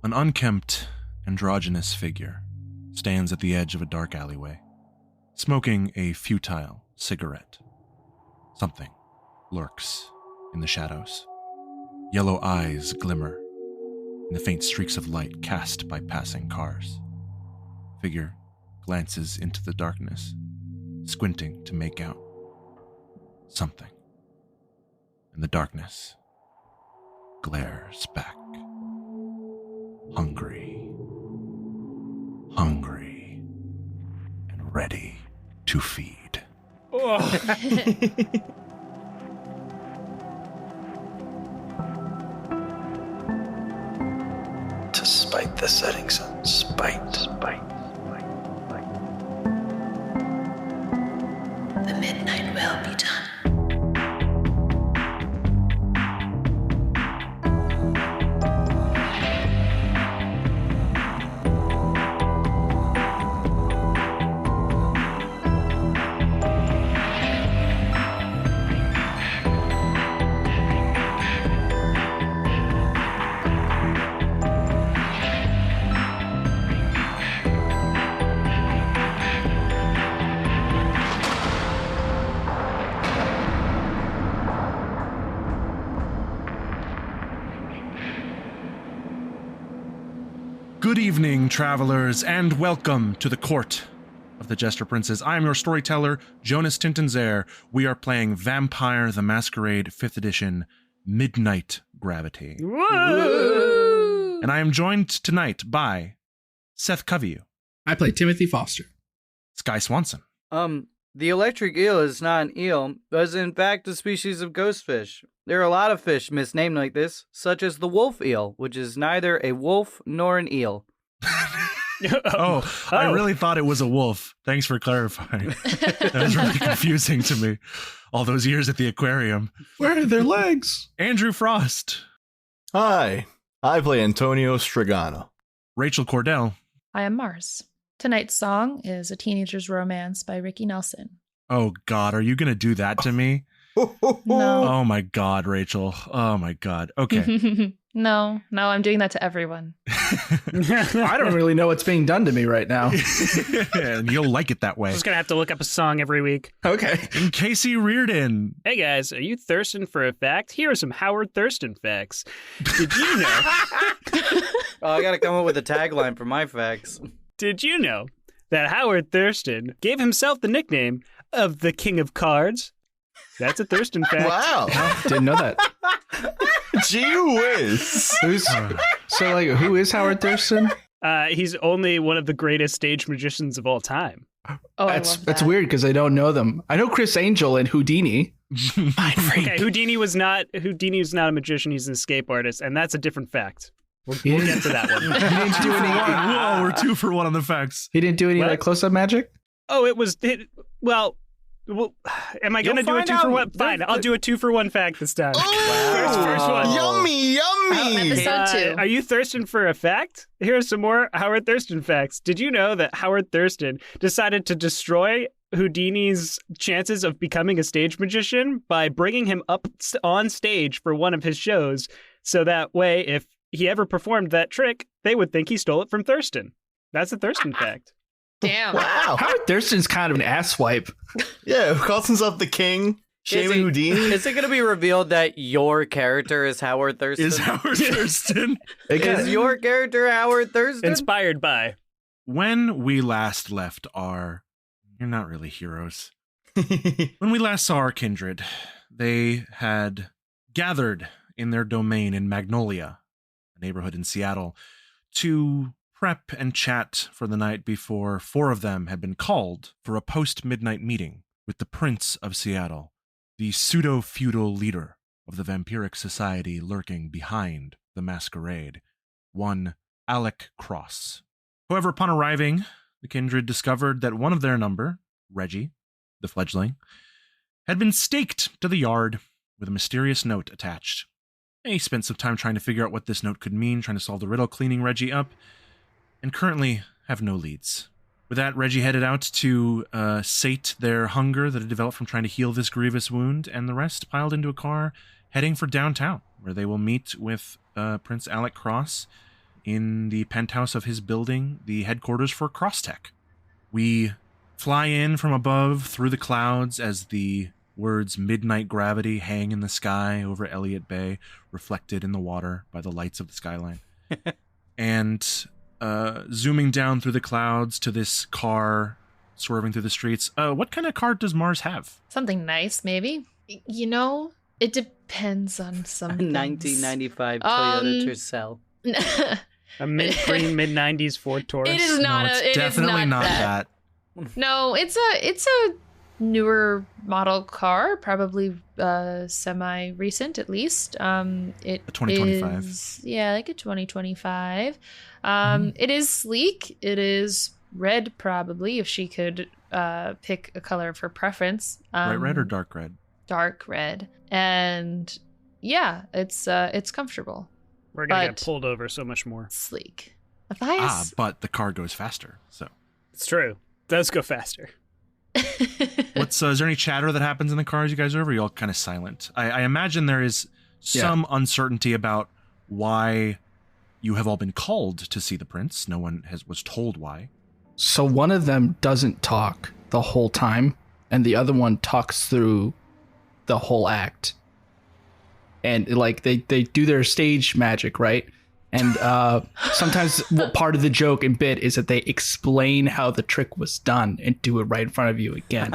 An unkempt, androgynous figure stands at the edge of a dark alleyway, smoking a futile cigarette. Something lurks in the shadows. Yellow eyes glimmer in the faint streaks of light cast by passing cars. Figure glances into the darkness, squinting to make out something. And the darkness glares back. Hungry, and ready to feed. To spite the setting sun, spite. The midnight will be done. Good evening, travelers, and welcome to the court of the Jester Princes. I am your storyteller, Jonas Tintenseher. We are playing Vampire the Masquerade 5th edition, Midnight Gravity. Whoa! And I am joined tonight by Seth Coveyou. I play Timothy Foster. Sky Swanson. The electric eel is not an eel, but is in fact a species of ghost fish. There are a lot of fish misnamed like this, such as the wolf eel, which is neither a wolf nor an eel. I really thought it was a wolf. Thanks for clarifying. That was really confusing to me. All those years at the aquarium. Where are their legs? Andrew Frost. Hi, I play Antonio Stregano. Rachel Kordell. I am Mars. Tonight's song is A Teenager's Romance by Ricky Nelson. Oh, God, are you going to do that to me? No. Oh, my God, Rachel. Oh, my God. Okay. No, I'm doing that to everyone. I don't really know what's being done to me right now. And you'll like it that way. Just gonna have to look up a song every week. Okay. And Casey Reardon. Hey guys, are you thirsting for a fact? Here are some Howard Thurston facts. Did you know? I gotta come up with a tagline for my facts. Did you know that Howard Thurston gave himself the nickname of the King of Cards? That's a Thurston fact. Wow. Didn't know that. Gee whiz. Who is Howard Thurston? He's only one of the greatest stage magicians of all time. Oh, That's weird because I don't know them. I know Chris Angel and Houdini. Okay, Houdini was not a magician. He's an escape artist, and that's a different fact. We'll get to that one. He didn't do any. Whoa, we're 2 for 1 on the facts. He didn't do any What? close-up magic. Oh, well, am I going to do a 2 for 1? Fine, I'll do a 2 for 1 fact this time. First one. Yummy. Episode 2. Are you thirsting for a fact? Here are some more Howard Thurston facts. Did you know that Howard Thurston decided to destroy Houdini's chances of becoming a stage magician by bringing him up on stage for one of his shows, so that way, if he ever performed that trick, they would think he stole it from Thurston. That's a Thurston fact. Damn. Wow. Howard Thurston's kind of an asswipe. Yeah, who calls himself the king? Shaming Houdini? Is it gonna be revealed that your character is Howard Thurston? Is Howard Thurston? Is your character Howard Thurston? Inspired by. When we last left you're not really heroes. When we last saw our kindred, they had gathered in their domain in Magnolia, a neighborhood in Seattle, to prep and chat for the night before 4 of them had been called for a post-midnight meeting with the Prince of Seattle, the pseudo-feudal leader of the vampiric society lurking behind the masquerade, one Alec Cross. However, upon arriving, the kindred discovered that one of their number, Reggie, the fledgling, had been staked to the yard with a mysterious note attached. They spent some time trying to figure out what this note could mean, trying to solve the riddle, cleaning Reggie up, and currently have no leads. With that, Reggie headed out to sate their hunger that had developed from trying to heal this grievous wound, and the rest piled into a car heading for downtown, where they will meet with Prince Alec Cross in the penthouse of his building, the headquarters for Crosstech. We fly in from above through the clouds as the words midnight gravity hang in the sky over Elliott Bay, reflected in the water by the lights of the skyline. And zooming down through the clouds to this car swerving through the streets. What kind of car does Mars have? Something nice, maybe. You know, it depends on some 1995 Toyota Tercel. A mint-green mid-90s Ford Taurus. It is not. No, it's it definitely is not that. No, it's a newer model car, probably semi-recent at least. It A 2025. Like a 2025. It is sleek. It is red, probably, if she could pick a color of her preference. Bright red or dark red? Dark red. And yeah, it's comfortable. We're going to get pulled over so much more. Sleek. Mathias? But the car goes faster, so. It's true. It does go faster. Is there any chatter that happens in the car as you guys are over? Or are you all kind of silent? I imagine there is some uncertainty about why you have all been called to see the prince. No one was told why. So one of them doesn't talk the whole time, and the other one talks through the whole act. And like they do their stage magic, right? And sometimes part of the joke and bit is that they explain how the trick was done and do it right in front of you again.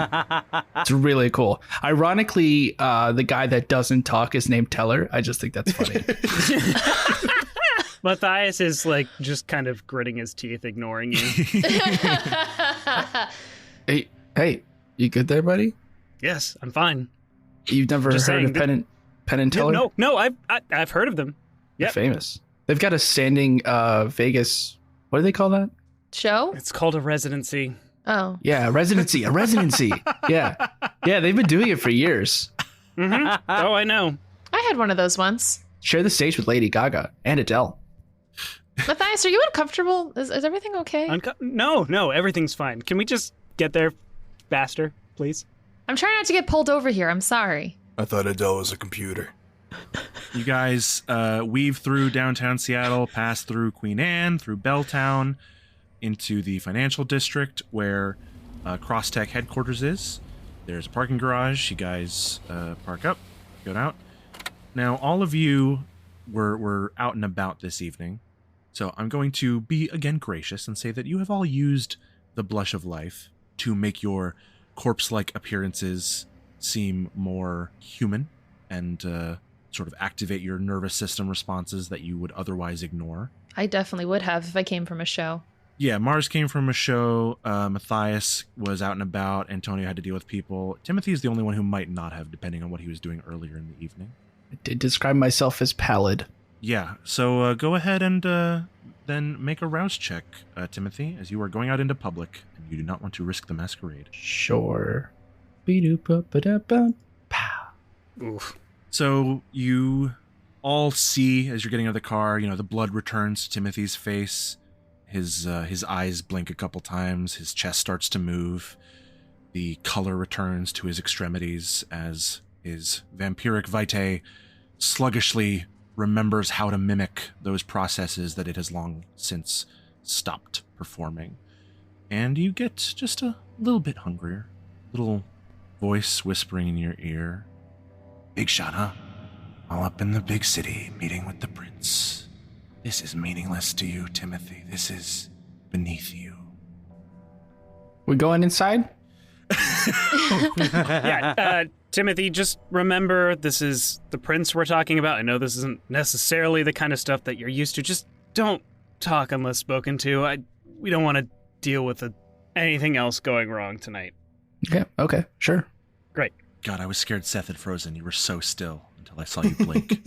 It's really cool. Ironically, the guy that doesn't talk is named Teller. I just think that's funny. Mathias is like just kind of gritting his teeth, ignoring you. Hey, you good there, buddy? Yes, I'm fine. You've never Just heard saying of Penn and Teller? No, I've heard of them. They're Yep. famous. They've got a standing Vegas. What do they call that? Show? It's called a residency. Oh. Yeah, a residency. Yeah. They've been doing it for years. Mm-hmm. Oh, I know. I had one of those once. Share the stage with Lady Gaga and Adele. Matthias, are you uncomfortable? Is everything okay? No, everything's fine. Can we just get there faster, please? I'm trying not to get pulled over here. I'm sorry. I thought Adele was a computer. You guys weave through downtown Seattle, pass through Queen Anne, through Belltown, into the financial district where Crosstech headquarters is. There's a parking garage. You guys park up, go out. Now, all of you were out and about this evening, so I'm going to be again gracious and say that you have all used the blush of life to make your corpse-like appearances seem more human and sort of activate your nervous system responses that you would otherwise ignore. I definitely would have if I came from a show. Yeah, Mars came from a show. Matthias was out and about. Antonio had to deal with people. Timothy is the only one who might not have, depending on what he was doing earlier in the evening. I did describe myself as pallid. Yeah, so go ahead and then make a rouse check, Timothy, as you are going out into public and you do not want to risk the masquerade. Sure. Be-doop-up-ba-da-bum. Pow. Oof. So you all see, as you're getting out of the car, the blood returns to Timothy's face. His eyes blink a couple times. His chest starts to move. The color returns to his extremities as his vampiric vitae sluggishly remembers how to mimic those processes that it has long since stopped performing. And you get just a little bit hungrier. Little voice whispering in your ear. Big shot, huh? All up in the big city, meeting with the prince. This is meaningless to you, Timothy. This is beneath you. We going inside? Yeah, Timothy, just remember this is the prince we're talking about. I know this isn't necessarily the kind of stuff that you're used to. Just don't talk unless spoken to. We don't want to deal with anything else going wrong tonight. Yeah, okay, sure. Great. God, I was scared Seth had frozen. You were so still until I saw you blink.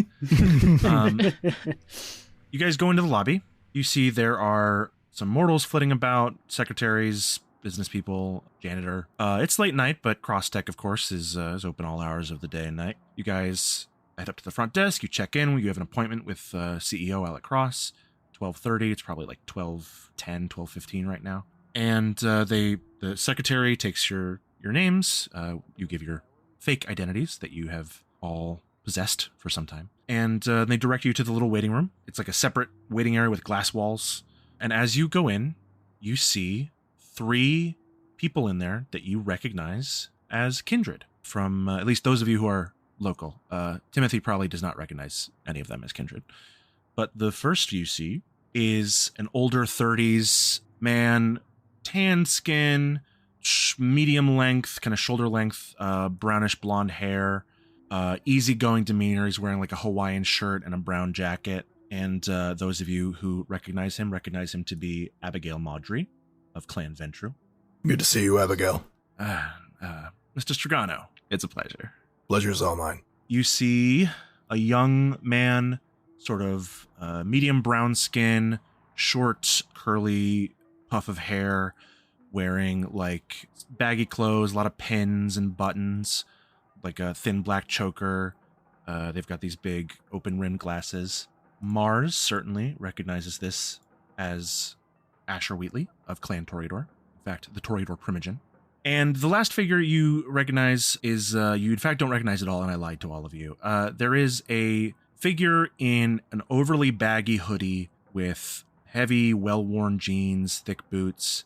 You guys go into the lobby. You see there are some mortals flitting about, secretaries, business people, janitor. It's late night, but Crosstech, of course, is open all hours of the day and night. You guys head up to the front desk. You check in. You have an appointment with CEO Alec Cross. 12:30. It's probably like 12:10, 12:15 right now. And the secretary takes your names. You give your fake identities that you have all possessed for some time. And they direct you to the little waiting room. It's like a separate waiting area with glass walls. And as you go in, you see 3 people in there that you recognize as kindred from at least those of you who are local. Timothy probably does not recognize any of them as kindred. But the first you see is an older 30s man, tan skin, medium length, kind of shoulder length, brownish blonde hair, easygoing demeanor. He's wearing like a Hawaiian shirt and a brown jacket. And those of you who recognize him to be Abigail Maudry of Clan Ventru. Good to see you, Abigail. Mr. Stregano, it's a pleasure. Pleasure's all mine. You see a young man, sort of medium brown skin, short, curly puff of hair, wearing like baggy clothes, a lot of pins and buttons, like a thin black choker. They've got these big open-rimmed glasses. Mars certainly recognizes this as Asher Wheatley of Clan Toreador. In fact, the Toreador Primogen. And the last figure you recognize is, you in fact don't recognize at all, and I lied to all of you. There is a figure in an overly baggy hoodie with heavy, well-worn jeans, thick boots,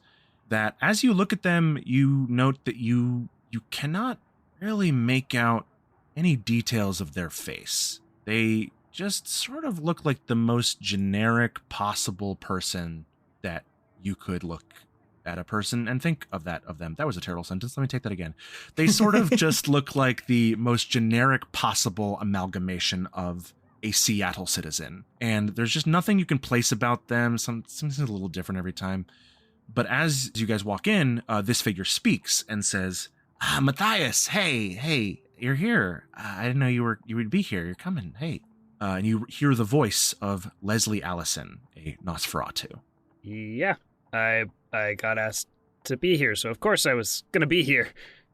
that as you look at them, you note that you cannot really make out any details of their face. They just sort of look like the most generic possible person that you could look at a person and think of them. That was a terrible sentence. Let me take that again. They sort of just look like the most generic possible amalgamation of a Seattle citizen. And there's just nothing you can place about them. Something's a little different every time. But as you guys walk in, this figure speaks and says, Mathias, hey, you're here. I didn't know you would be here. You're coming. Hey. And you hear the voice of Leslie Allison, a Nosferatu. Yeah, I got asked to be here, so of course I was gonna be here.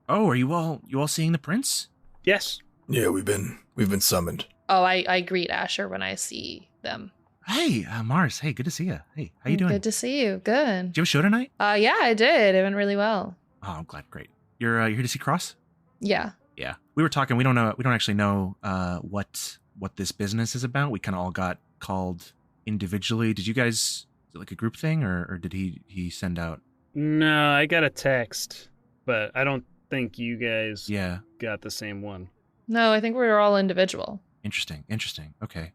Oh, are you all seeing the prince? Yes. Yeah, we've been summoned. Oh, I greet Asher when I see them. Hey, Mars. Hey, good to see you. Hey, how you doing? Good to see you. Good. Did you have a show tonight? Yeah, I did. It went really well. Oh, I'm glad. Great. You're here to see Cross? Yeah. Yeah. We were talking. We don't actually know what this business is about. We kind of all got called individually. Did you guys, is it like a group thing, or did he send out? No, I got a text, but I don't think you guys got the same one. No, I think we were all individual. Interesting. Okay.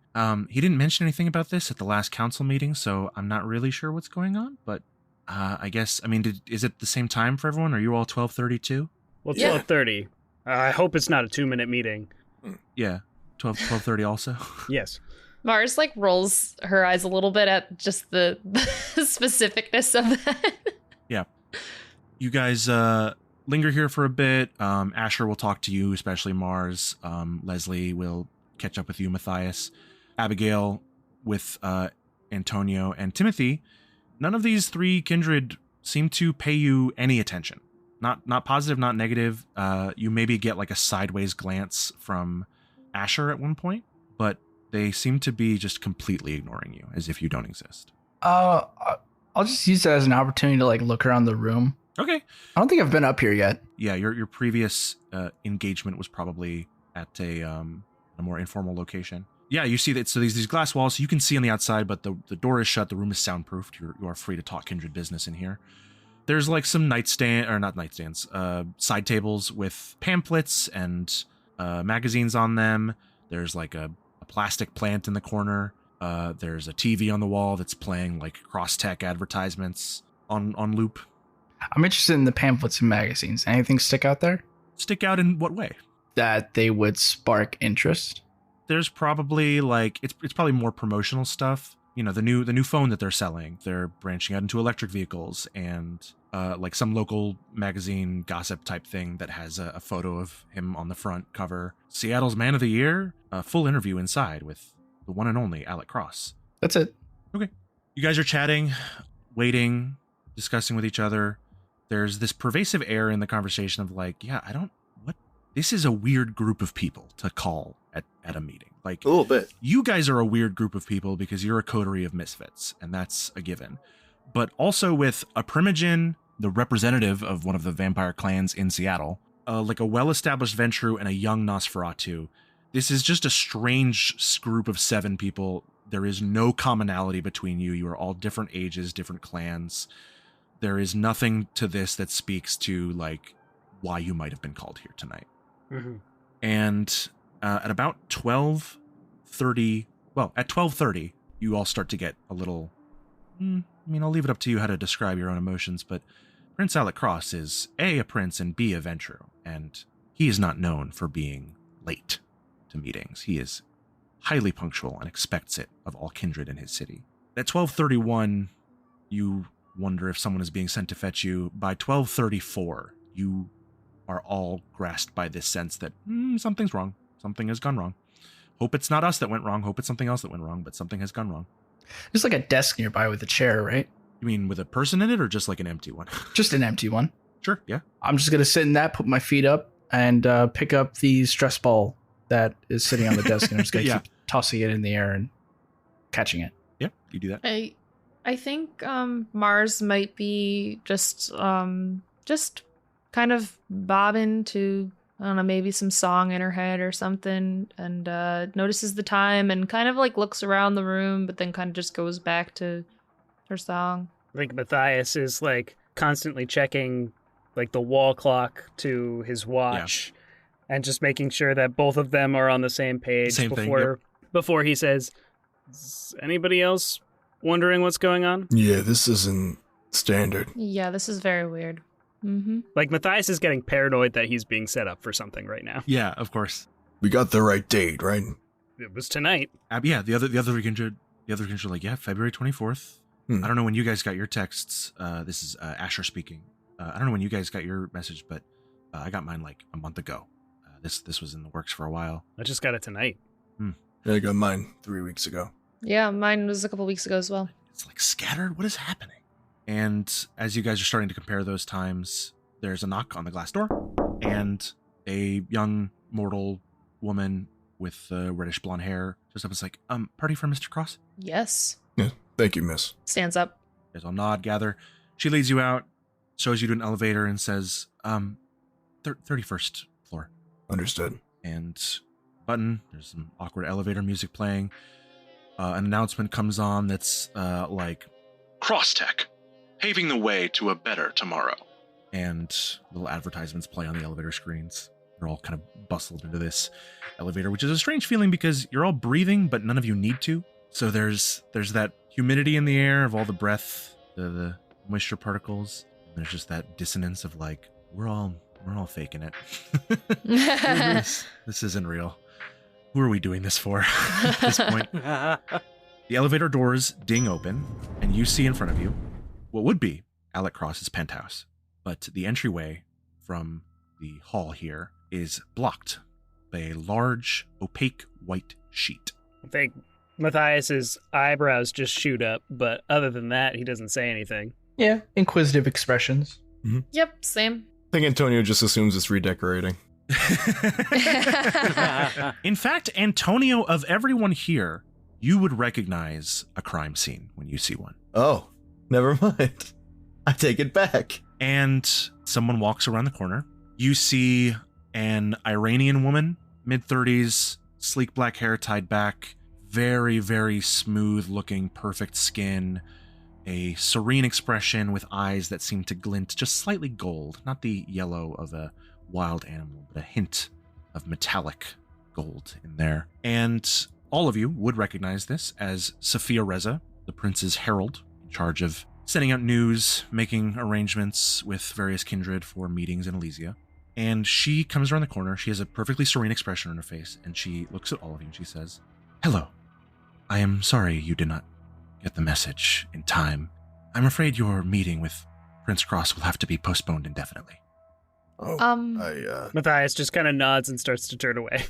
He didn't mention anything about this at the last council meeting, so I'm not really sure what's going on, but I guess, is it the same time for everyone? Are you all 12:30 too? Well, 12:30. I hope it's not a 2-minute meeting. Yeah. 12:30 also? Yes. Mars rolls her eyes a little bit at just the specificness of that. Yeah. You guys linger here for a bit. Asher will talk to you, especially Mars. Leslie will catch up with you, Mathias. Abigail with Antonio and Timothy. None of these 3 kindred seem to pay you any attention. Not positive, not negative. You maybe get like a sideways glance from Asher at one point, but they seem to be just completely ignoring you, as if you don't exist. I'll just use that as an opportunity to look around the room. Okay. I don't think I've been up here yet. Yeah, your previous engagement was probably at a more informal location. Yeah, you see that. So these glass walls, so you can see on the outside, but the door is shut. The room is soundproofed. You are free to talk kindred business in here. There's like some side tables with pamphlets and magazines on them. There's like a plastic plant in the corner. There's a TV on the wall that's playing like cross-tech advertisements on loop. I'm interested in the pamphlets and magazines. Anything stick out there? Stick out in what way? That they would spark interest. There's probably it's probably more promotional stuff. You know, the new phone that they're selling. They're branching out into electric vehicles and like some local magazine gossip type thing that has a photo of him on the front cover. Seattle's Man of the Year. A full interview inside with the one and only Alec Cross. That's it. Okay. You guys are chatting, waiting, discussing with each other. There's this pervasive air in the conversation of this is a weird group of people to call at a meeting. Like, A little bit. You guys are a weird group of people because you're a coterie of misfits, and that's a given. But also with a Primogen, the representative of one of the vampire clans in Seattle, like a well-established Ventru and a young Nosferatu, This is just a strange group of 7 people. There is no commonality between you. You are all different ages, different clans. There is nothing to this that speaks to, like, why you might have been called here tonight. Mm-hmm. And at about 12:30, you all start to get a little... I mean, I'll leave it up to you how to describe your own emotions, but Prince Alec Cross is A, a prince, and B, a venture, and he is not known for being late to meetings. He is highly punctual and expects it of all kindred in his city. At 12:31, you wonder if someone is being sent to fetch you. By 12:34, you are all grasped by this sense that something's wrong. Something has gone wrong. Hope it's not us that went wrong. Hope it's something else that went wrong, but something has gone wrong. There's like a desk nearby with a chair, right? You mean with a person in it or just like an empty one? Just an empty one. Sure, yeah. I'm just going to sit in that, put my feet up, and pick up the stress ball that is sitting on the desk, and I'm just going to keep tossing it in the air and catching it. Yeah, you do that. I think Mars might be just kind of bobbing to, I don't know, maybe some song in her head or something, and notices the time and kind of like looks around the room, but then kind of just goes back to her song. I think Mathias is like constantly checking like the wall clock to his watch and just making sure that both of them are on the same page before he says, "Is anybody else wondering what's going on?" Yeah, this isn't standard. Yeah, this is very weird. Mm-hmm. Like Mathias is getting paranoid that he's being set up for something right now. Yeah, of course. We got the right date, right? It was tonight. Yeah, the other kindred are like, yeah, February 24th. I don't know when you guys got your texts. This is Asher speaking. I don't know when you guys got your message, but I got mine like a month ago. This was in the works for a while. I just got it tonight. Yeah, I got mine 3 weeks ago. Yeah, mine was a couple weeks ago as well. It's like scattered. What is happening? And as you guys are starting to compare those times, there's a knock on the glass door, and a young mortal woman with reddish blonde hair just up and is like, party for Mr. Cross? Yes. Yeah, thank you, miss. Stands up. You guys all nod, gather. She leads you out, shows you to an elevator, and says, 31st floor. Understood. And button, there's some awkward elevator music playing. An announcement comes on that's like, Crosstech, paving the way to a better tomorrow. And little advertisements play on the elevator screens. You're all kind of bustled into this elevator, which is a strange feeling because you're all breathing, but none of you need to. So there's that humidity in the air of all the breath, the moisture particles. And there's just that dissonance of like, we're all faking it. This isn't real. Who are we doing this for at this point? The elevator doors ding open, and you see in front of you what would be Alec Cross's penthouse. But the entryway from the hall here is blocked by a large, opaque white sheet. I think Mathias's eyebrows just shoot up, but other than that, he doesn't say anything. Yeah, inquisitive expressions. Mm-hmm. Yep, same. I think Antonio just assumes it's redecorating. In fact, Antonio, of everyone here, you would recognize a crime scene when you see one. Oh, never mind. I take it back. And someone walks around the corner. You see an Iranian woman, mid-30s, sleek black hair tied back, very, very smooth-looking, perfect skin, a serene expression with eyes that seem to glint just slightly gold, not the yellow of a wild animal, but a hint of metallic gold in there. And all of you would recognize this as Sophia Reza, the prince's herald, in charge of sending out news, making arrangements with various kindred for meetings in Elysia. And she comes around the corner. She has a perfectly serene expression on her face, and she looks at all of you and she says, "Hello. I am sorry you did not get the message in time. I'm afraid your meeting with Prince Cross will have to be postponed indefinitely." Oh, Mathias just kind of nods and starts to turn away.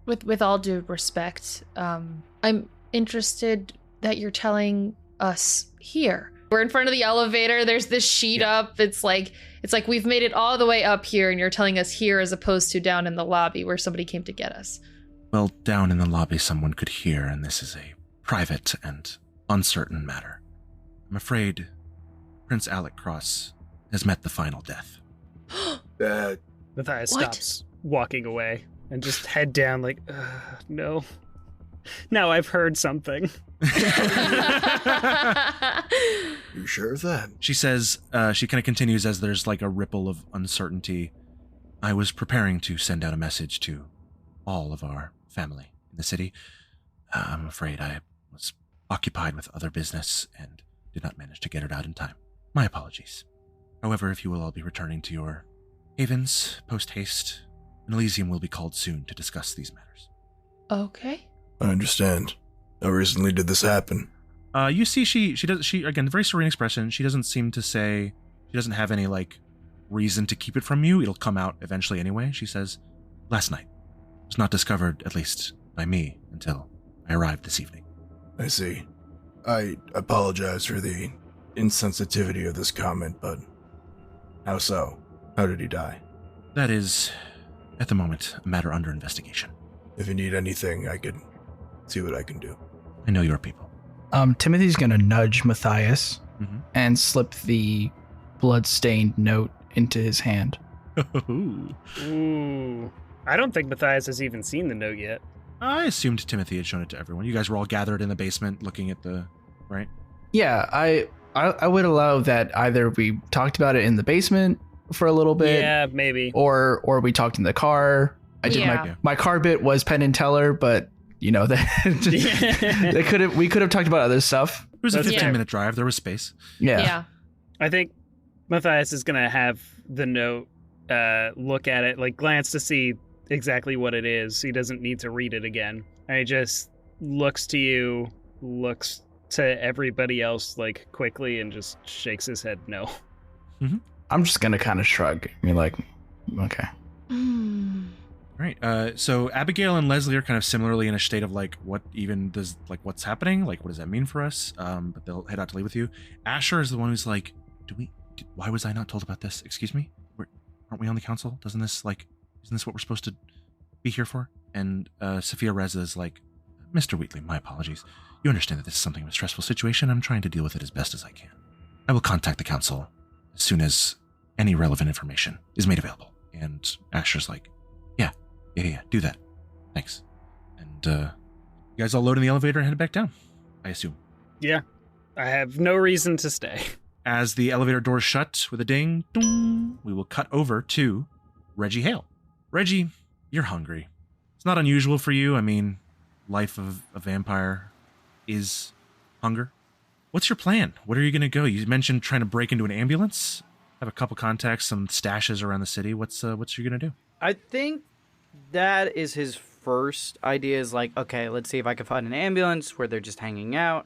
With all due respect, I'm interested that you're telling us here. We're in front of the elevator. There's this sheet up. It's like we've made it all the way up here, and you're telling us here as opposed to down in the lobby where somebody came to get us. Well, down in the lobby someone could hear, and this is a private and uncertain matter. I'm afraid Prince Alec Cross has met the final death. that Mathias What? stops walking away. and just head down like, no. Now I've heard something. You sure of that? She says, she kind of continues as there's like a ripple of uncertainty. I was preparing to send out a message to all of our family in the city. I'm afraid I was occupied with other business and did not manage to get it out in time. My apologies. However, if you will all be returning to your havens post-haste, an Elysium will be called soon to discuss these matters. Okay. I understand. How recently did this happen? You see, she again, very serene expression. She doesn't seem to say, she doesn't have any, like, reason to keep it from you. It'll come out eventually anyway. She says, last night. It was not discovered, at least by me, until I arrived this evening. I see. I apologize for the insensitivity of this comment, but how so? How did he die? That is, at the moment, a matter under investigation. If you need anything, I could see what I can do. I know your people. Timothy's gonna nudge Mathias Mm-hmm. and slip the blood-stained note into his hand. Ooh. I don't think Mathias has even seen the note yet. I assumed Timothy had shown it to everyone. You guys were all gathered in the basement looking at the, right? Yeah, I would allow that either we talked about it in the basement for a little bit, Yeah, maybe. or we talked in the car. I did Yeah. my car bit was Penn and Teller, but you know that we could have talked about other stuff. It was a That's 15-minute drive. There was space. Yeah. I think Mathias is going to have the note look at it, like glance to see exactly what it is. He doesn't need to read it again. And he just looks to you, looks to everybody else like quickly and just shakes his head no. I'm just gonna kind of shrug and be like, okay. Right. So Abigail and Leslie are kind of similarly in a state of like, what even does, like, what's happening? Like, what does that mean for us? But they'll head out to leave with you. Asher is the one who's like, why was I not told about this? Excuse me? Aren't we on the council? Isn't this what we're supposed to be here for? And Sophia Reza is like, Mr. Wheatley, my apologies. You understand that this is something of a stressful situation. I'm trying to deal with it as best as I can. I will contact the council as soon as any relevant information is made available. And Asher's like, yeah, do that. Thanks. And you guys all load in the elevator and head back down, I assume. Yeah. I have no reason to stay. As the elevator doors shut with a ding, dong, we will cut over to Reggie Hale. Reggie, you're hungry. It's not unusual for you. I mean, life of a vampire is hunger. What's your plan? Where are you going to go? You mentioned trying to break into an ambulance. Have a couple contacts, some stashes around the city. What's you going to do? I think that is his first idea is like, okay, let's see if I can find an ambulance where they're just hanging out.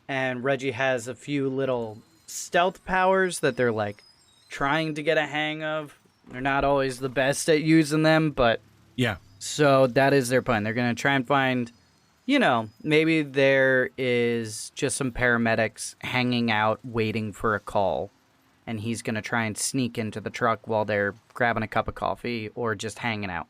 And Reggie has a few little stealth powers that they're like trying to get a hang of. They're not always the best at using them, but Yeah. so that is their plan. They're going to try and find, maybe there is just some paramedics hanging out waiting for a call. And he's going to try and sneak into the truck while they're grabbing a cup of coffee or just hanging out.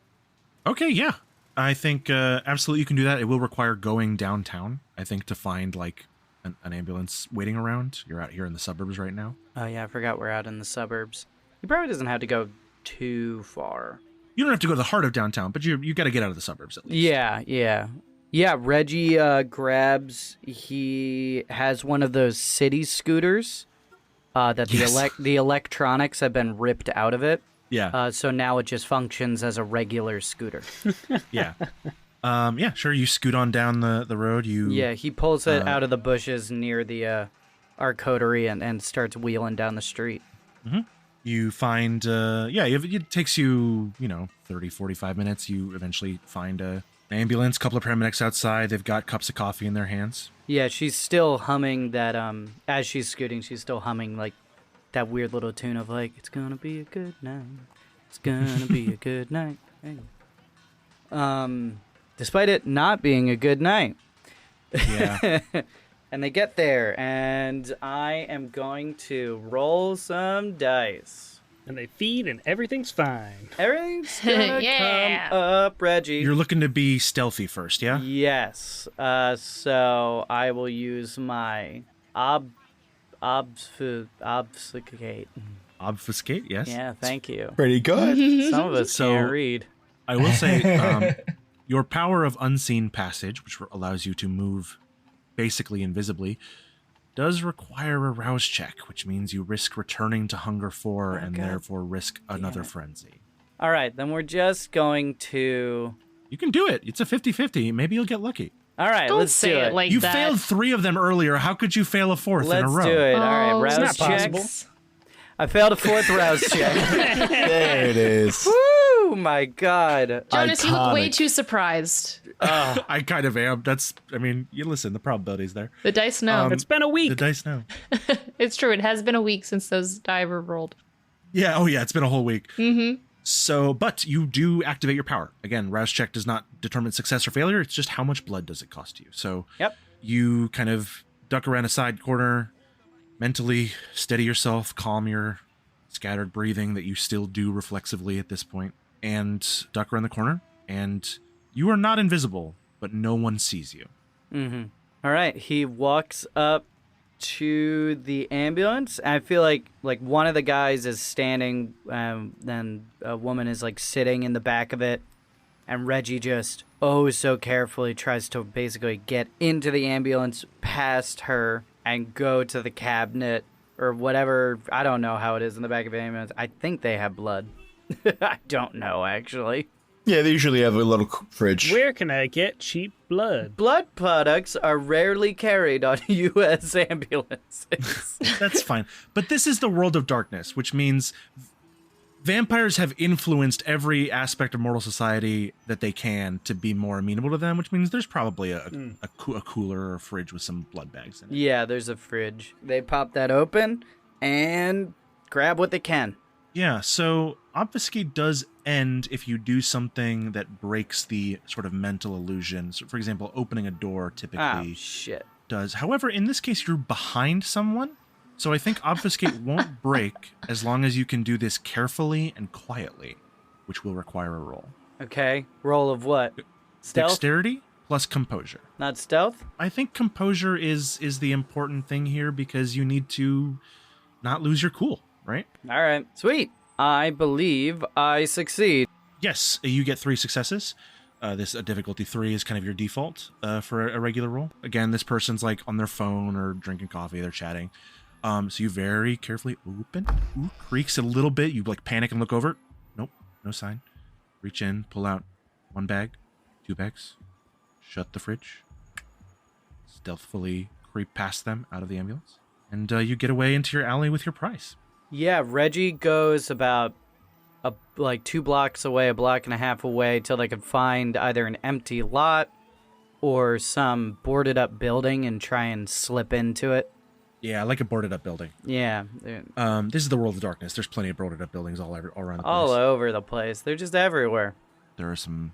Okay, yeah. I think absolutely you can do that. It will require going downtown, I think, to find like an ambulance waiting around. You're out here in the suburbs right now. Oh, yeah, I forgot we're out in the suburbs. He probably doesn't have to go too far. You don't have to go to the heart of downtown, but you got to get out of the suburbs at least. Yeah, Reggie he has one of those city scooters that Yes. the electronics have been ripped out of it. Yeah. So now it just functions as a regular scooter. Yeah. Yeah, sure. You scoot on down the road. Yeah, he pulls it out of the bushes near the our coterie and starts wheeling down the street. Mm-hmm. You find, it takes you, 30, 45 minutes. You eventually find an ambulance, couple of paramedics outside. They've got cups of coffee in their hands. Yeah, she's still humming that, as she's scooting, she's still humming, like, that weird little tune of, like, it's gonna be a good night. It's gonna be a good night. Hey. Despite it not being a good night. Yeah. And they get there, and I am going to roll some dice. And they feed and everything's fine. Everything's gonna Yeah. come up, Reggie. You're looking to be stealthy first, yeah? Yes. So I will use my obfuscate. Obfuscate, yes. Yeah, thank you. Pretty good. Some of us So- can't read. I will say your power of unseen passage, which allows you to move basically invisibly, does require a rouse check, which means you risk returning to Hunger 4 and therefore risk another frenzy. All right, then we're just going to... You can do it. It's a 50-50. Maybe you'll get lucky. All right, Don't let's say do it it. like You that. failed 3 of them earlier. How could you fail a 4th in a row? Let's do it. All right, Oh, rouse not check. possible. I failed a 4th rouse check. There it is. Woo, my God. Jonas, you look way Iconic. too surprised. I kind of am. You listen, the probability's there. The dice know. It's been a week. The dice know. It's true. It has been a week since those die were rolled. Yeah, oh yeah, it's been a whole week. Mm-hmm. So, but you do activate your power. Again, rouse check does not determine success or failure. It's just how much blood does it cost you. So Yep. you kind of duck around a side corner, mentally steady yourself, calm your scattered breathing that you still do reflexively at this point, and duck around the corner. And you are not invisible, but no one sees you. Mm-hmm. All right, he walks up to the ambulance. I feel like one of the guys is standing, then a woman is like sitting in the back of it, and Reggie just so carefully tries to basically get into the ambulance past her and go to the cabinet or whatever. I don't know how it is in the back of the ambulance. I think they have blood. I don't know, actually. Yeah, they usually have a little fridge. Where can I get cheap blood? Blood products are rarely carried on U.S. ambulances. That's fine. But this is the world of darkness, which means vampires have influenced every aspect of mortal society that they can to be more amenable to them, which means there's probably a cooler or a fridge with some blood bags in it. Yeah, there's a fridge. They pop that open and grab what they can. Yeah, so obfuscate does end if you do something that breaks the sort of mental illusion. So, for example, opening a door typically Shit. does. However, in this case, you're behind someone. So I think obfuscate won't break as long as you can do this carefully and quietly, which will require a roll. Okay, roll of what? Stealth? Dexterity plus composure. Not stealth? I think composure is the important thing here because you need to not lose your cool, right? All right, sweet. I believe I succeed. Yes, you get 3 successes. This difficulty 3 is kind of your default for a regular roll. Again, this person's like on their phone or drinking coffee, they're chatting. So you very carefully open. Ooh, creaks a little bit. You like panic and look over. Nope, no sign. Reach in, pull out 1 bag, 2 bags. Shut the fridge. Stealthily creep past them out of the ambulance. And you get away into your alley with your prize. Yeah, Reggie goes about 2 blocks away, a block and a half away, till they can find either an empty lot or some boarded up building and try and slip into it. Yeah, like a boarded up building. Yeah. This is the world of darkness. There's plenty of boarded up buildings all around the place. All over the place. They're just everywhere. There are some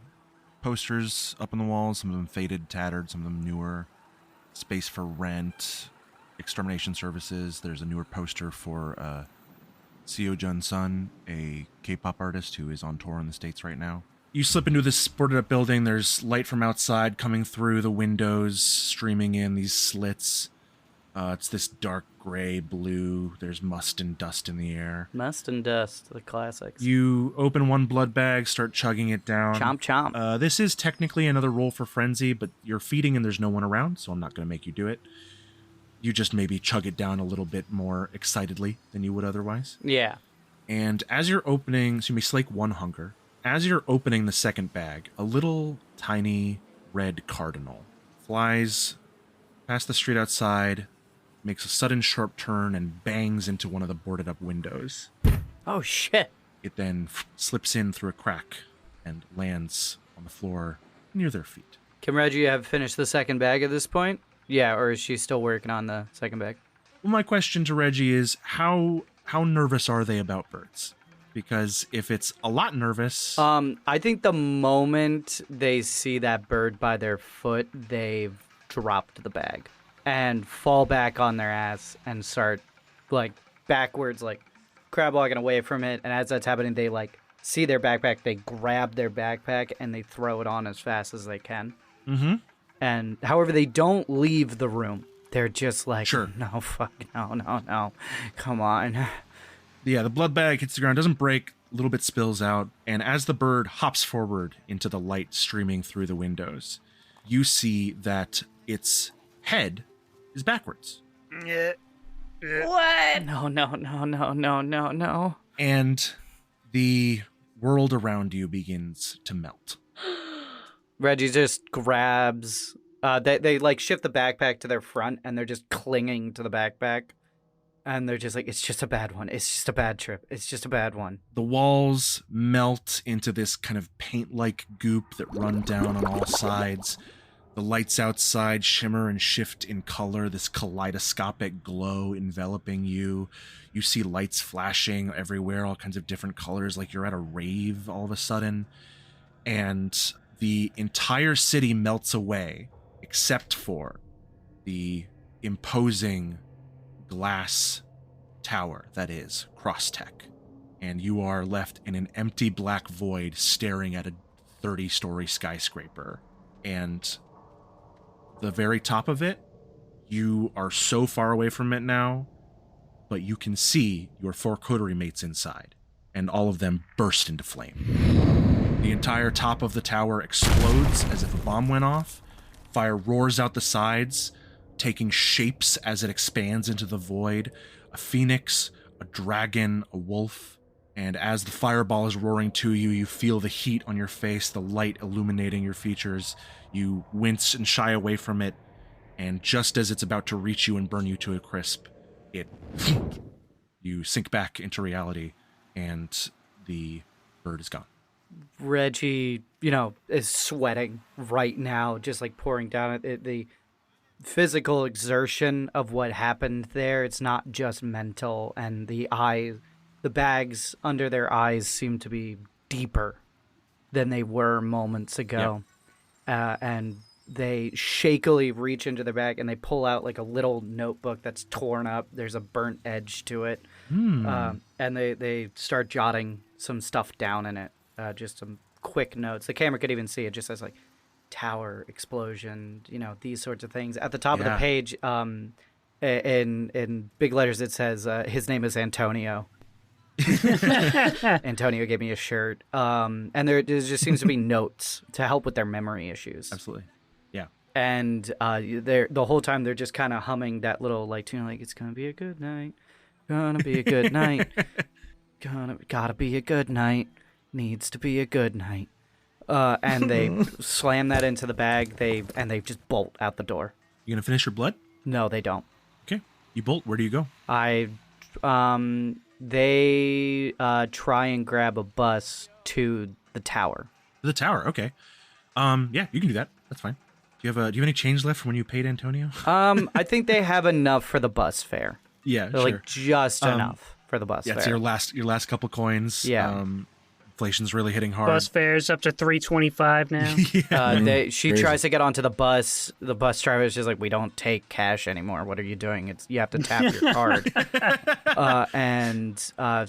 posters up on the walls, some of them faded, tattered, some of them newer. Space for rent, extermination services. There's a newer poster for Seo Jun-sun, a K-pop artist who is on tour in the States right now. You slip into this boarded up building. There's light from outside coming through the windows, streaming in these slits. It's this dark gray blue. There's must and dust in the air. Must and dust, the classics. You open 1 blood bag, start chugging it down. Chomp, chomp. This is technically another roll for frenzy, but you're feeding and there's no one around, so I'm not going to make you do it. You just maybe chug it down a little bit more excitedly than you would otherwise. Yeah. And as you're opening, so you may slake 1 hunger. As you're opening the second bag, a little tiny red cardinal flies past the street outside, makes a sudden sharp turn, and bangs into one of the boarded up windows. Oh, shit. It then slips in through a crack and lands on the floor near their feet. Can Reggie have finished the second bag at this point? Yeah, or is she still working on the second bag? Well, my question to Reggie is how nervous are they about birds? Because if it's a lot nervous... I think the moment they see that bird by their foot, they've dropped the bag and fall back on their ass and start, backwards, crab walking away from it. And as that's happening, they, see their backpack, they grab their backpack, and they throw it on as fast as they can. Mm-hmm. And, however, they don't leave the room. They're just like, sure. No, fuck, no, come on. Yeah, the blood bag hits the ground, doesn't break, little bit spills out, and as the bird hops forward into the light streaming through the windows, you see that its head is backwards. What? No. And the world around you begins to melt. Reggie just grabs... They like shift the backpack to their front, and they're just clinging to the backpack. And they're just like, it's just a bad one. It's just a bad trip. It's just a bad one. The walls melt into this kind of paint-like goop that run down on all sides. The lights outside shimmer and shift in color, this kaleidoscopic glow enveloping you. You see lights flashing everywhere, all kinds of different colors, like you're at a rave all of a sudden. And the entire city melts away, except for the imposing glass tower that is Crosstech. And you are left in an empty black void staring at a 30-story skyscraper. And the very top of it, you are so far away from it now, but you can see your 4 coterie mates inside, and all of them burst into flame. The entire top of the tower explodes as if a bomb went off. Fire roars out the sides, taking shapes as it expands into the void. A phoenix, a dragon, a wolf. And as the fireball is roaring to you, you feel the heat on your face, the light illuminating your features. You wince and shy away from it, and just as it's about to reach you and burn you to a crisp, you sink back into reality, and the bird is gone. Reggie, is sweating right now, just like pouring down the physical exertion of what happened there. It's not just mental, and the bags under their eyes seem to be deeper than they were moments ago. Yeah. And they shakily reach into their bag and they pull out like a little notebook that's torn up. There's a burnt edge to it. And they start jotting some stuff down in it. Just some quick notes. The camera could even see it. Just says like tower explosion, these sorts of things. At the top of the page, in big letters, it says his name is Antonio. Antonio gave me a shirt. And there just seems to be notes to help with their memory issues. Absolutely. Yeah. And the whole time they're just kind of humming that little like tune, like it's gonna be a good night, gonna be a good night, gotta be a good night, needs to be a good night. And they slam that into the bag. They just bolt out the door. You gonna finish your blood? No, they don't. Okay. You bolt. Where do you go? They try and grab a bus to the tower. The tower. Okay. Yeah, you can do that. That's fine. Do you have any change left from when you paid Antonio? I think they have enough for the bus fare. Yeah, so, sure. Like just enough for the bus fare. Yeah, it's your last couple coins. Yeah. Inflation's really hitting hard. Bus fare's up to $3.25 now. She tries to get onto the bus. The bus driver is just like, we don't take cash anymore. What are you doing? You have to tap your card. And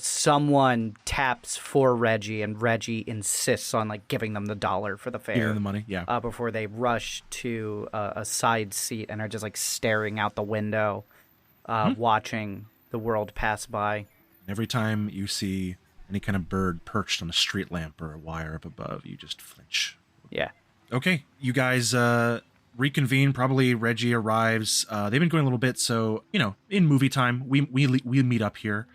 someone taps for Reggie, and Reggie insists on like giving them the $1 for the fare. Giving them the money, yeah. Before they rush to a side seat and are just like staring out the window, watching the world pass by. Every time you see any kind of bird perched on a street lamp or a wire up above, you just flinch. Yeah. Okay, you guys reconvene. Probably Reggie arrives. They've been going a little bit, so in movie time, we meet up here.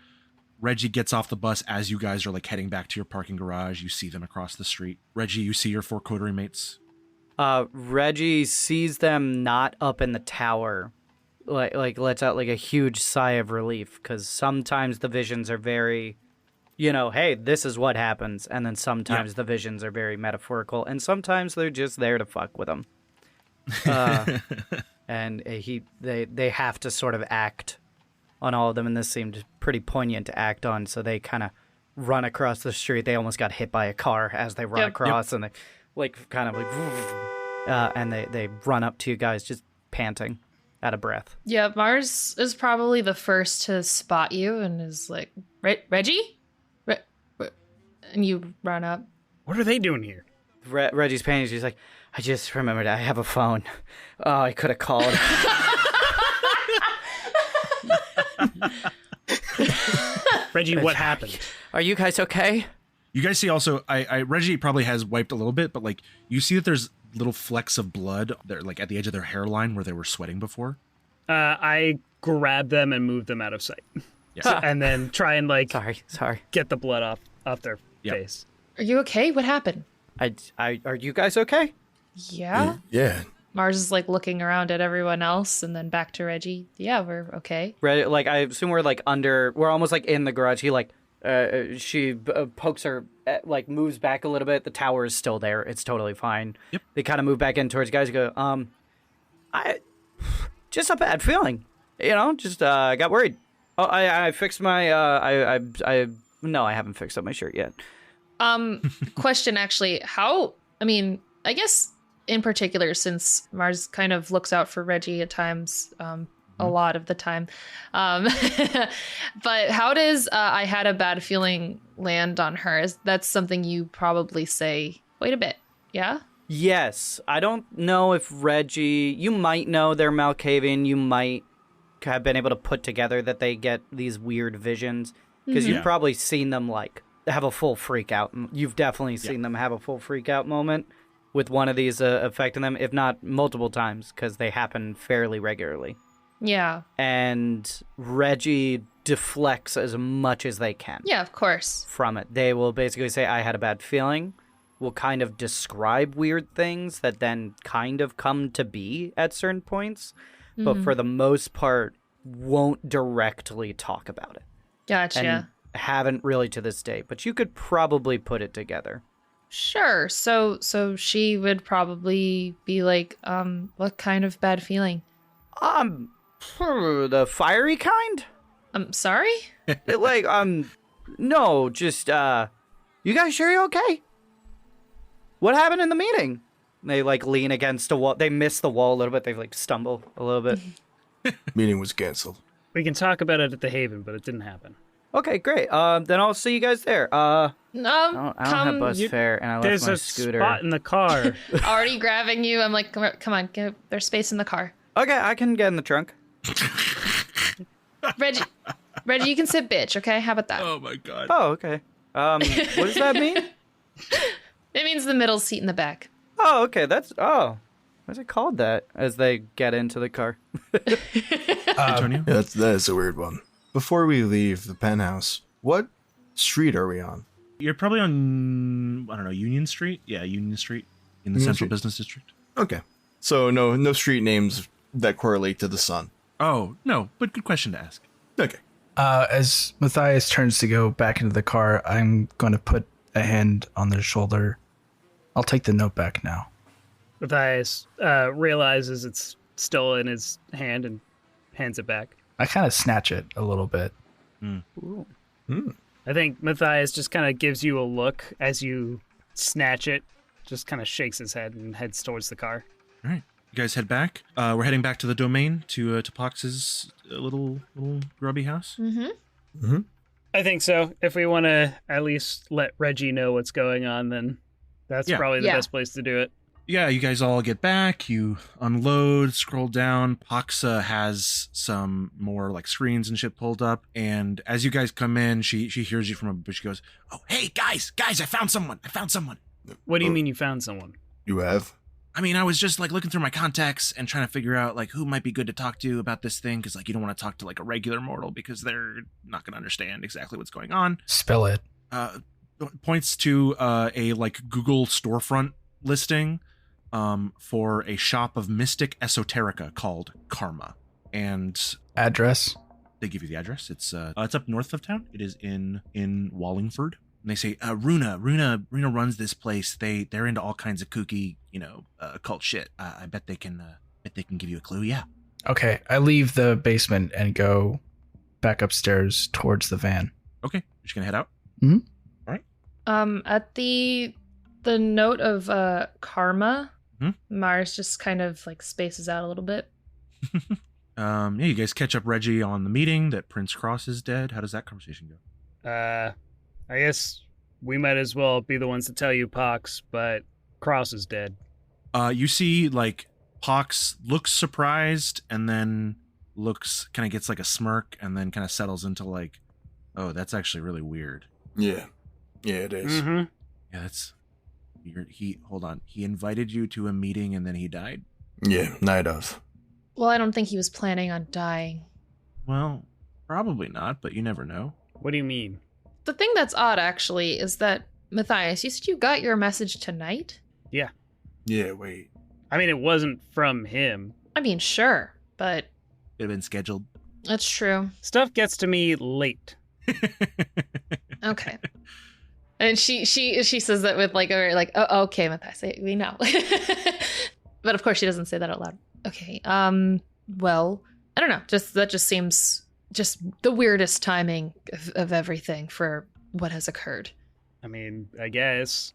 Reggie gets off the bus as you guys are like heading back to your parking garage. You see them across the street. Reggie, you see your 4 coterie mates. Reggie sees them not up in the tower. Like lets out like a huge sigh of relief, because sometimes the visions are very, hey, this is what happens, and then sometimes the visions are very metaphorical, and sometimes they're just there to fuck with him. And they have to sort of act on all of them, and this seemed pretty poignant to act on, so they kind of run across the street. They almost got hit by a car as they run across, and they like kind of like, and they run up to you guys just panting, out of breath. Yeah, Mars is probably the first to spot you and is like, Reggie? And you run up. What are they doing here? Reggie's panicking. She's like, I just remembered I have a phone. Oh, I could have called. Reggie, what happened? Are you guys okay? You guys see also, Reggie probably has wiped a little bit, but like you see that there's little flecks of blood there, like at the edge of their hairline where they were sweating before. I grab them and move them out of sight. Yeah. And then try and like Sorry. get the blood off their Yep. face. Are you okay? What happened? Are you guys okay? Yeah. Yeah. Mars is like looking around at everyone else and then back to Reggie. Yeah, we're okay. Like I assume we're like we're almost like in the garage. He like she pokes her, like moves back a little bit. The tower is still there. It's totally fine. Yep. They kind of move back in towards you guys. And go, I just a bad feeling. Just got worried. Oh, I fixed my no, I haven't fixed up my shirt yet. Question actually, I guess in particular, since Mars kind of looks out for Reggie at times, a lot of the time. But how does I had a bad feeling land on her? Is that something you probably say, wait a bit, yeah? Yes. I don't know if Reggie, you might know they're Malkavian. You might have been able to put together that they get these weird visions. Because you've probably seen them like have a full freak out. You've definitely seen them have a full freak out moment with one of these affecting them, if not multiple times, because they happen fairly regularly. Yeah. And Reggie deflects as much as they can. Yeah, of course. From it. They will basically say, I had a bad feeling, will kind of describe weird things that then kind of come to be at certain points, but for the most part, won't directly talk about it. Gotcha. And haven't really to this day, but you could probably put it together. Sure. So she would probably be like, what kind of bad feeling? The fiery kind? I'm sorry? Like, no, just, you guys sure you're okay? What happened in the meeting? They, like, lean against a wall. They miss the wall a little bit. They, like, stumble a little bit. Meeting was canceled. We can talk about it at the Haven, but it didn't happen. Okay, great. Then I'll see you guys there. I don't have bus fare, and I left There's my a scooter. spot in the car. Already grabbing you. I'm like, come on, there's space in the car. Okay, I can get in the trunk. Reggie, you can sit bitch, okay? How about that? Oh my god. Oh, okay. What does that mean? It means the middle seat in the back. Oh, okay. What's it called that? As they get into the car. Antonio? Yeah, that is a weird one. Before we leave the penthouse, what street are we on? You're probably on, I don't know, Union Street? Yeah, Union Street in the Union Central Street. Business District. Okay. So no street names that correlate to the sun. Oh, no, but good question to ask. Okay. As Mathias turns to go back into the car, I'm going to put a hand on their shoulder. I'll take the note back now. Mathias realizes it's still in his hand and hands it back. I kind of snatch it a little bit. Ooh. I think Mathias just kind of gives you a look as you snatch it, just kind of shakes his head and heads towards the car. All right. You guys head back. We're heading back to the domain to Pox's little grubby house. I think so. If we want to at least let Reggie know what's going on, then that's probably the best place to do it. Yeah, you guys all get back. You unload, scroll down. Poxa has some more like screens and shit pulled up. And as you guys come in, she hears you from a bush. She goes, "Oh, hey guys, I found someone. What do you mean you found someone? You have? I mean, I was just like looking through my contacts and trying to figure out like who might be good to talk to about this thing, because like you don't want to talk to like a regular mortal because they're not going to understand exactly what's going on." Spill it. Points to a like Google storefront listing for a shop of mystic esoterica called Karma, and Address? they give you the address. It's up north of town. It is in Wallingford. And they say, Runa runs this place. They're into all kinds of kooky, occult shit. I bet they can give you a clue. Yeah. Okay, I leave the basement and go back upstairs towards the van. Okay. You're just gonna head out. Mhm. All right. At the note of karma, Mm-hmm. Mars just kind of like spaces out a little bit. Yeah. You guys catch up Reggie on the meeting that Prince Cross is dead. How does that conversation go? I guess we might as well be the ones to tell you, Pox, but Cross is dead. You see, like, Pox looks surprised and then kind of gets like a smirk and then kind of settles into like, oh, that's actually really weird. Yeah. Yeah, it is. Mm-hmm. Yeah, that's weird. Hold on. He invited you to a meeting and then he died? Yeah, night of. Well, I don't think he was planning on dying. Well, probably not, but you never know. What do you mean? The thing that's odd, actually, is that, Matthias, you said you got your message tonight? Yeah. Yeah, wait. I mean, it wasn't from him. I mean, sure, but It had been scheduled. that's true. Stuff gets to me late. Okay. And she says that with like a oh, okay, Matthias, we know. But of course she doesn't say that out loud. Okay. Well, I don't know. That just seems just the weirdest timing of everything for what has occurred. I mean, I guess.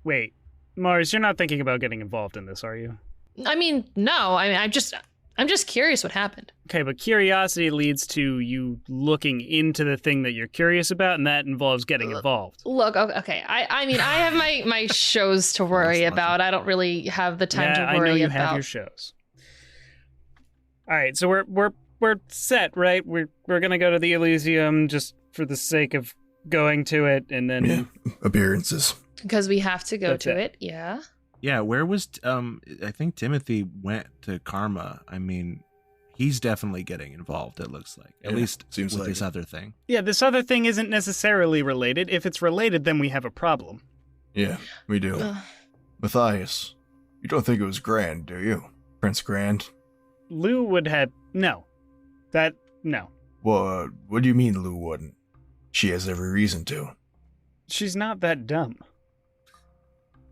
Wait, Mars, you're not thinking about getting involved in this, are you? I mean, no. I mean, I'm just curious what happened. Okay, but curiosity leads to you looking into the thing that you're curious about, and that involves getting involved. Look, okay. I mean, I have my shows to worry about. I don't really have the time to worry about. I know you have your shows. All right, so we're set, right? We're gonna go to the Elysium just for the sake of going to it, and then Yeah, appearances. Because we have to go That's to it. it. Yeah. Yeah, where was I think Timothy went to Karma. I mean, he's definitely getting involved, it looks like. At Yeah, least seems with like this it. other thing. yeah, this other thing isn't necessarily related. If it's related, then we have a problem. Yeah, we do. Ugh. Matthias, you don't think it was Grand, do you? Prince Grand? Lou would have no. No. Well, what do you mean Lou wouldn't? She has every reason to. She's not that dumb.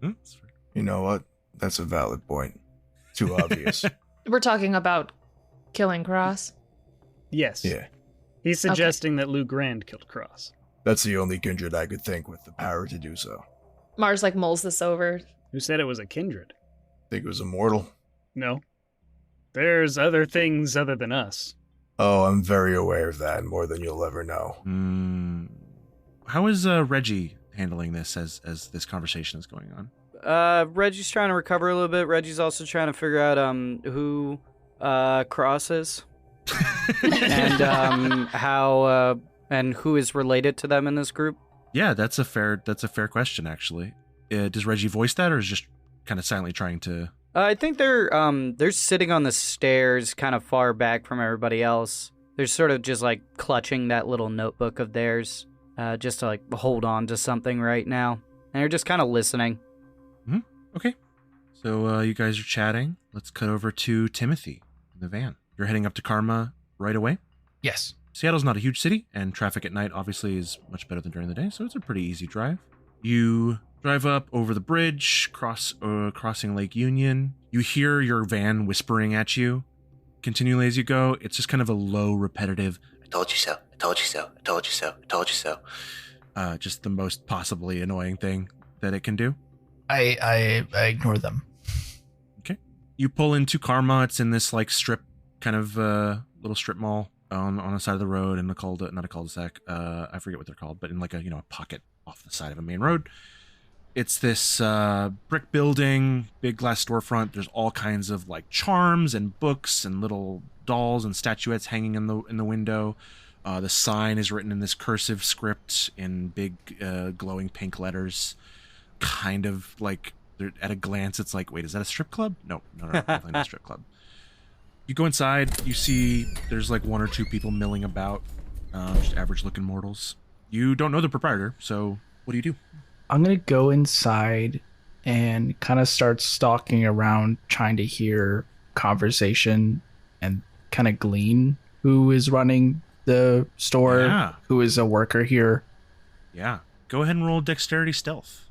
That's fair. You know what? That's a valid point. Too obvious. We're talking about killing Cross. Yes. Yeah, He's suggesting that Lou Grand killed Cross. that's the only kindred I could think with the power to do so. Mars like mulls this over. Who said it was a kindred? Think it was immortal? No. There's other things other than us. Oh, I'm very aware of that, more than you'll ever know. How is Reggie handling this as this conversation is going on? Reggie's trying to recover a little bit. Reggie's also trying to figure out who Cross is and how and who is related to them in this group. Yeah, that's a fair question actually. Does Reggie voice that, or is just kind of silently trying to? I think they're sitting on the stairs, kind of far back from everybody else. They're sort of just like clutching that little notebook of theirs, just to like hold on to something right now, and they're just kind of listening. Okay. So you guys are chatting. Let's cut over to Timothy in the van. You're heading up to Karma right away. Yes. Seattle's not a huge city, and traffic at night obviously is much better than during the day, so it's a pretty easy drive. You drive up over the bridge, crossing Lake Union. You hear your van whispering at you continually as you go. It's just kind of a low, repetitive, I told you so. I told you so. I told you so. I told you so. just the most possibly annoying thing that it can do. I ignore them. Okay. You pull into Karma. It's in this like strip, kind of little strip mall on the side of the road in the not a cul-de-sac. I forget what they're called, but in like a pocket off the side of a main road. It's this brick building, big glass storefront. There's all kinds of like charms and books and little dolls and statuettes hanging in the window. The sign is written in this cursive script in big glowing pink letters. Kind of like at a glance, it's like, wait, is that a strip club? No, definitely not a strip club. You go inside, you see there's like one or two people milling about, just average looking mortals. You don't know the proprietor, so what do you do? I'm going to go inside and kind of start stalking around, trying to hear conversation and kind of glean who is running the store, Yeah. who is a worker here. Yeah, go ahead and roll dexterity stealth.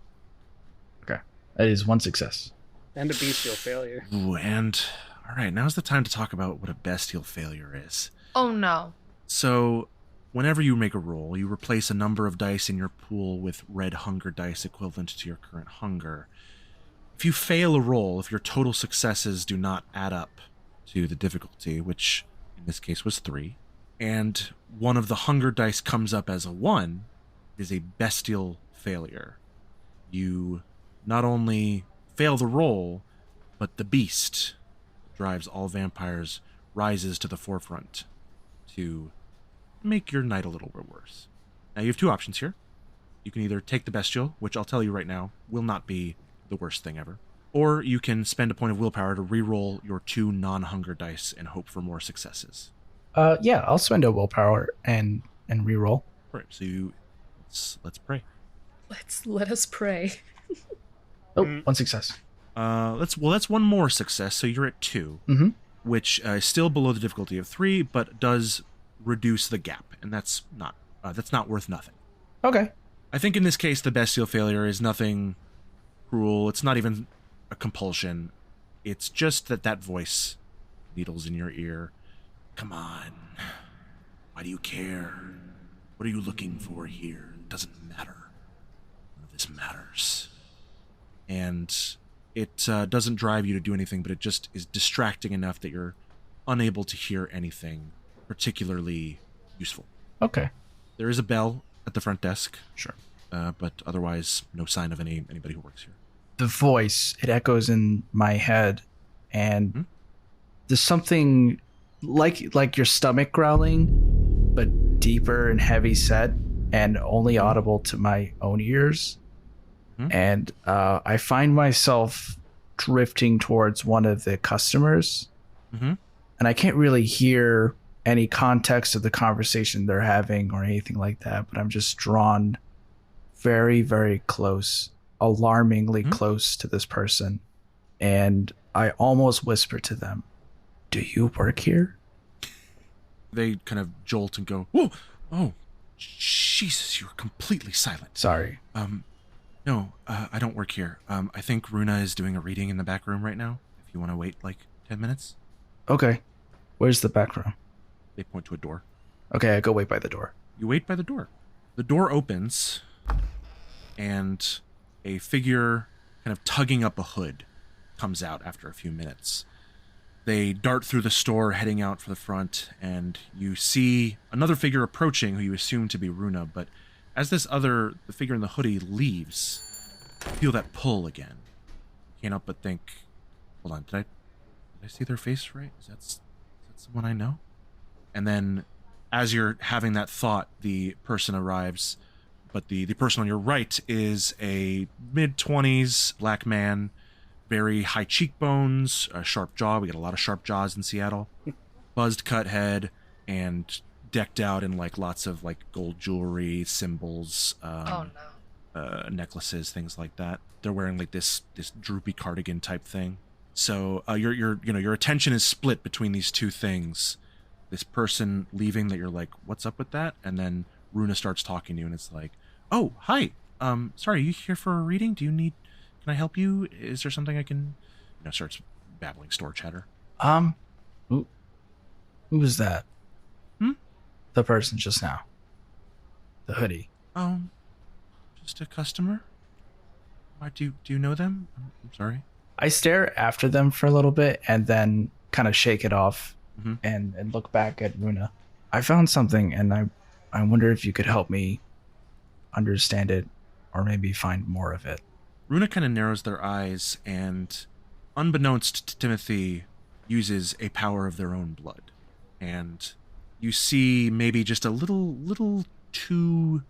Okay. That is one success. And a bestial failure. Ooh, and all right, now's the time to talk about what a bestial failure is. Oh no. So, whenever you make a roll, you replace a number of dice in your pool with red hunger dice equivalent to your current hunger. If you fail a roll, if your total successes do not add up to the difficulty, which in this case was 3, and one of the hunger dice comes up as a 1, it is a bestial failure. You not only fail the roll, but the beast that drives all vampires rises to the forefront to make your night a little bit worse. Now you have 2 options here. You can either take the bestial, which I'll tell you right now will not be the worst thing ever, or you can spend a point of willpower to re-roll your 2 non-hunger dice and hope for more successes. Yeah, I'll spend a willpower and re-roll. All right, so let's pray. Let us pray. Oh, 1 success. That's one more success, so you're at 2, which is still below the difficulty of 3, but does reduce the gap, and that's not worth nothing. Okay. I think in this case, the bestial failure is nothing cruel. It's not even a compulsion. It's just that voice needles in your ear. Come on. Why do you care? What are you looking for here? It doesn't matter. None of this matters. And it doesn't drive you to do anything, but it just is distracting enough that you're unable to hear anything particularly useful. Okay. There is a bell at the front desk. Sure. But otherwise, no sign of anybody who works here. The voice, it echoes in my head, and there's something like your stomach growling, but deeper and heavy set, and only audible to my own ears. And I find myself drifting towards one of the customers, and I can't really hear any context of the conversation they're having or anything like that, but I'm just drawn very, very close, alarmingly close to this person. And I almost whisper to them, "Do you work here?" They kind of jolt and go, "Whoa, oh, Jesus, you're completely silent." Sorry. No, I don't work here. I think Runa is doing a reading in the back room right now. If you want to wait like 10 minutes. Okay. Where's the back room? They point to a door. Okay, I go wait by the door. You wait by the door. The door opens, and a figure kind of tugging up a hood comes out after a few minutes. They dart through the store, heading out for the front, and you see another figure approaching who you assume to be Runa, but as the figure in the hoodie leaves, you feel that pull again. You can't help but think, hold on, did I see their face right? Is that someone I know? And then as you're having that thought, the person arrives, but the person on your right is a mid-20s black man, very high cheekbones, a sharp jaw. We get a lot of sharp jaws in Seattle. Buzzed cut head, and decked out in like lots of like gold jewelry, symbols, necklaces, things like that. They're wearing like this droopy cardigan type thing. So your attention is split between these two things. This person leaving that you're like, what's up with that? And then Runa starts talking to you, and it's like, oh, hi. Sorry, are you here for a reading? Can I help you? Is there something I can... starts babbling store chatter. Who was that? The person just now. The hoodie. Just a customer? Why, do you know them? I'm sorry. I stare after them for a little bit and then kind of shake it off and look back at Runa. I found something, and I wonder if you could help me understand it or maybe find more of it. Runa kind of narrows their eyes, and unbeknownst to Timothy, uses a power of their own blood. And you see maybe just a little too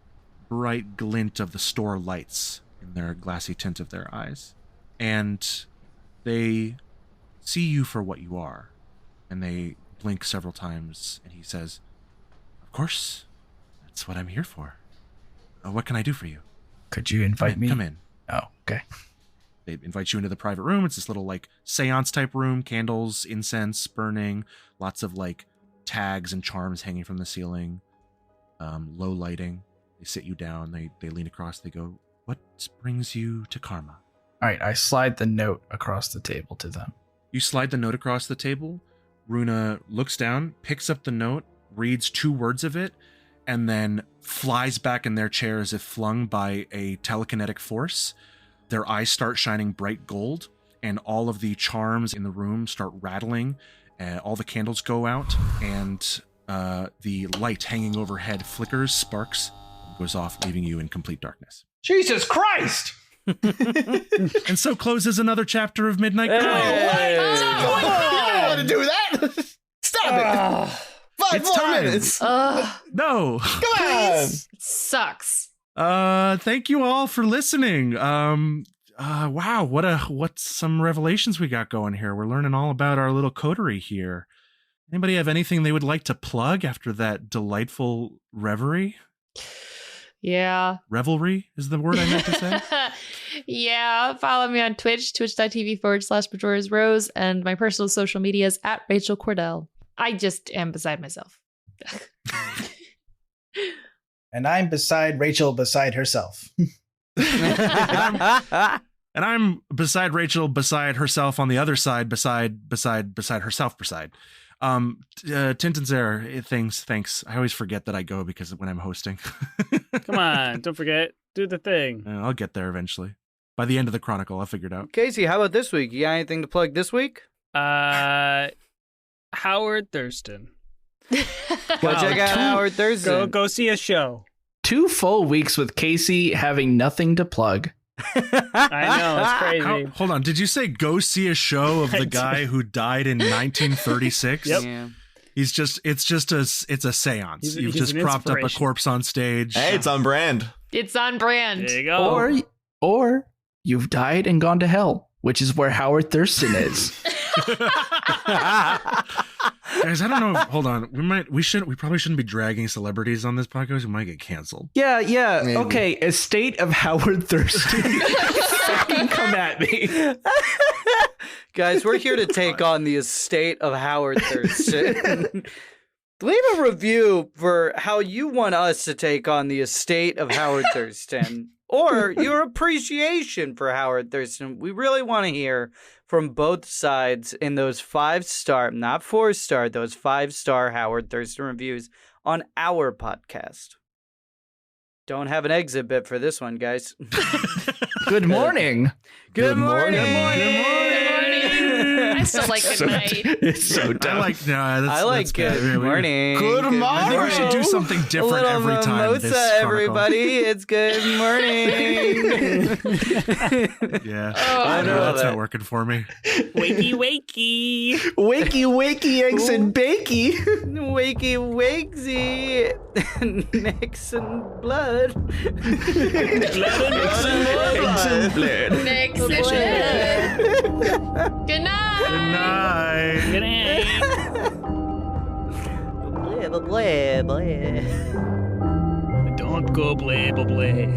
bright glint of the store lights in their glassy tint of their eyes. And they see you for what you are, and they blink several times, and he says, "Of course, that's what I'm here for. What can I do for you?" Could you invite me? Come in. Oh, okay. They invite you into the private room. It's this little like seance type room, candles, incense burning, lots of like tags and charms hanging from the ceiling, low lighting. They sit you down. They lean across. They go, "What brings you to Karma?" All right, I slide the note across the table to them. You slide the note across the table. Runa looks down, picks up the note, reads 2 words of it, and then flies back in their chair as if flung by a telekinetic force. Their eyes start shining bright gold, and all of the charms in the room start rattling. All the candles go out, and the light hanging overhead flickers, sparks, and goes off, leaving you in complete darkness. Jesus Christ! And so closes another chapter of Midnight Call. Hey. You don't want to do that! Stop it! 5 it's more time. minutes! No! Come on! It sucks. Thank you all for listening. Wow, what some revelations we got going here. We're learning all about our little coterie here. Anybody have anything they would like to plug after that delightful reverie? Yeah. Revelry is the word I meant to say. Yeah. Follow me on Twitch, twitch.tv/Majora's Rose, and my personal social media is at Rachel Kordell. I just am beside myself. And I'm beside Rachel, beside herself. And I'm beside Rachel, beside herself on the other side, beside herself, beside. Tintenseher, thanks. I always forget that I go because when I'm hosting. Come on, don't forget. Do the thing. I'll get there eventually. By the end of the Chronicle, I'll figure it out. Casey, how about this week? You got anything to plug this week? Howard Thurston. Go check out Howard Thurston. Go see a show. 2 full weeks with Casey having nothing to plug. I know, it's crazy. Hold on, did you say go see a show of the guy who died in 1936? Yep. Yeah. It's a seance. You've he's just an propped up a inspiration. corpse on stage. Hey, it's on brand. It's on brand. There you go. Or you've died and gone to hell, which is where Howard Thurston is. Guys, I don't know. Hold on. We probably shouldn't be dragging celebrities on this podcast. We might get canceled. Yeah. Maybe. Okay, estate of Howard Thurston. Fucking come at me. Guys, we're here to take on the estate of Howard Thurston. Leave a review for how you want us to take on the estate of Howard Thurston or your appreciation for Howard Thurston. We really want to hear from both sides in those 5-star, not 4-star, those 5-star Howard Thurston reviews on our podcast. Don't have an exit bit for this one, guys. Good morning. Good morning. I still like good night. It's so dumb. I like good morning. Good morning. I think we should do something different every time. Mimosa, this Chronicle. everybody. It's good morning. Yeah. I know that's that. not working for me. Wakey, wakey. Wakey, eggs and bakey. Wakey, wakesy. Necks and blood. Eggs and blood. Next Blood. session. Good night. Good night. Good night. Blah, blah, blah, blah. Don't go bleh, blah, bleh.